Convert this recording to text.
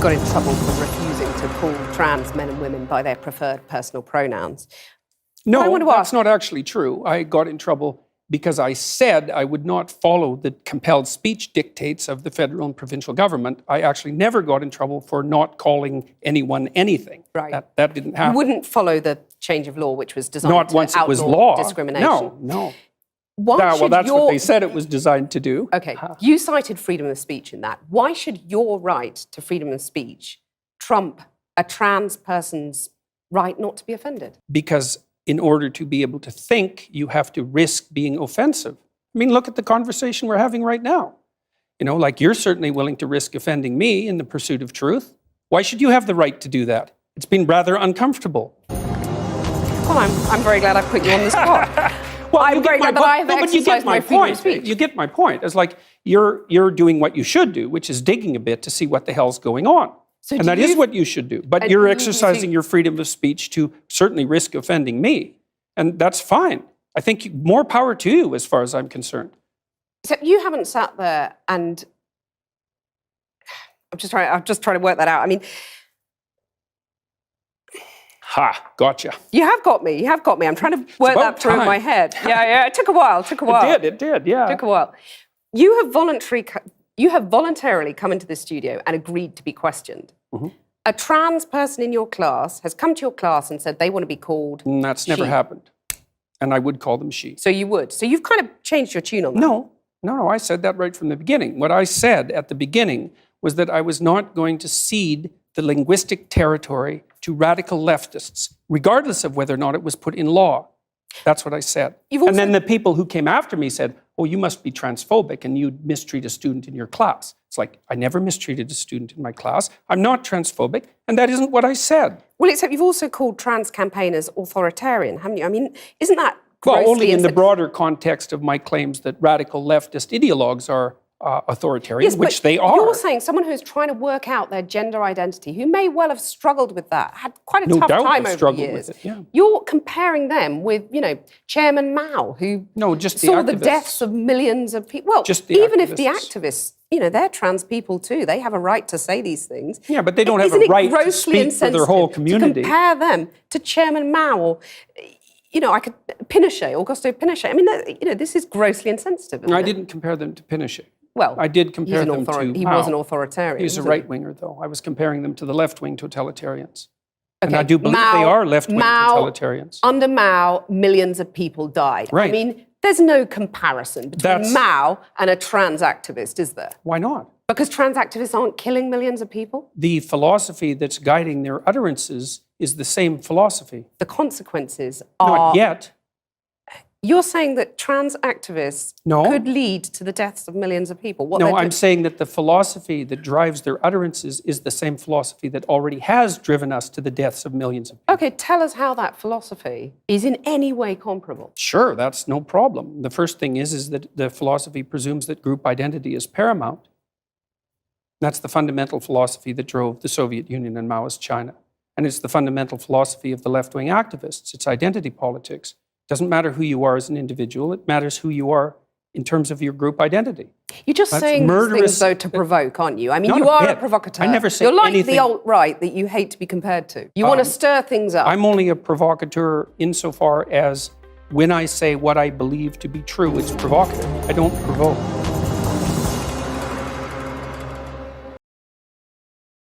got in trouble for refusing to call trans men and women by their preferred personal pronouns. No, that's not actually true. I got in trouble because I said I would not follow the compelled speech dictates of the federal and provincial government. I actually never got in trouble for not calling anyone anything. Right. That didn't happen. You wouldn't follow the change of law, which was designed not to once it was outlaw law. discrimination. No. Well, that's what they said it was designed to do. Okay, you cited freedom of speech in that. Why should your right to freedom of speech trump a trans person's right not to be offended? Because in order to be able to think, you have to risk being offensive. I mean, look at the conversation we're having right now. You know, like you're certainly willing to risk offending me in the pursuit of truth. Why should you have the right to do that? It's been rather uncomfortable. Well, I'm very glad I put you on the spot. Well, I'm very glad that I've exercised my freedom of speech. You get my point. It's like you're doing what you should do, which is digging a bit to see what the hell's going on. So and that is what you should do. But you're exercising your freedom of speech to certainly risk offending me. And that's fine. I think more power to you as far as I'm concerned. So you haven't sat there and... I'm just trying to work that out. I mean... Ha, gotcha. You have got me. I'm trying to work that through in my head. Yeah, it took a while. It did, yeah. It took a while. You have voluntarily come into the studio and agreed to be questioned. Mm-hmm. A trans person in your class has come to your class and said they want to be called That's never happened. And I would call them she. So you would. So you've kind of changed your tune on that. No, I said that right from the beginning. What I said at the beginning was that I was not going to cede the linguistic territory to radical leftists, regardless of whether or not it was put in law. That's what I said. And then the people who came after me said, oh, you must be transphobic and you'd mistreat a student in your class. It's like, I never mistreated a student in my class. I'm not transphobic, and that isn't what I said. Well, except you've also called trans campaigners authoritarian, haven't you? I mean, isn't that grossly... Well, only in the broader context of my claims that radical leftist ideologues are authoritarian, yes, which they are. You're saying someone who's trying to work out their gender identity, who may well have struggled with that, had quite a tough time over the years. With it, yeah. You're comparing them with, Chairman Mao, who saw the deaths of millions of people. Well, even if the activists, they're trans people too. They have a right to say these things. Yeah, but they don't have a right to speak for their whole community. To compare them to Chairman Mao or... Augusto Pinochet. I mean, this is grossly insensitive. I didn't compare them to Pinochet. Well, I did compare them to He was an authoritarian. He's a right-winger, though. I was comparing them to the left-wing totalitarians. Okay. And I do believe they are left-wing totalitarians. Under Mao, millions of people died. Right. I mean, there's no comparison between Mao and a trans activist, is there? Why not? Because trans activists aren't killing millions of people? The philosophy that's guiding their utterances is the same philosophy. The consequences are... Not yet. You're saying that trans activists could lead to the deaths of millions of people? No, I'm saying that the philosophy that drives their utterances is the same philosophy that already has driven us to the deaths of millions of people. Okay, tell us how that philosophy is in any way comparable. Sure, that's no problem. The first thing is that the philosophy presumes that group identity is paramount. That's the fundamental philosophy that drove the Soviet Union and Maoist China. And it's the fundamental philosophy of the left-wing activists. It's identity politics. It doesn't matter who you are as an individual. It matters who you are in terms of your group identity. You're just saying these things, though, to provoke, aren't you? I mean, you are a provocateur. I never say anything. You're like the alt-right that you hate to be compared to. You want to stir things up. I'm only a provocateur insofar as when I say what I believe to be true, it's provocative. I don't provoke.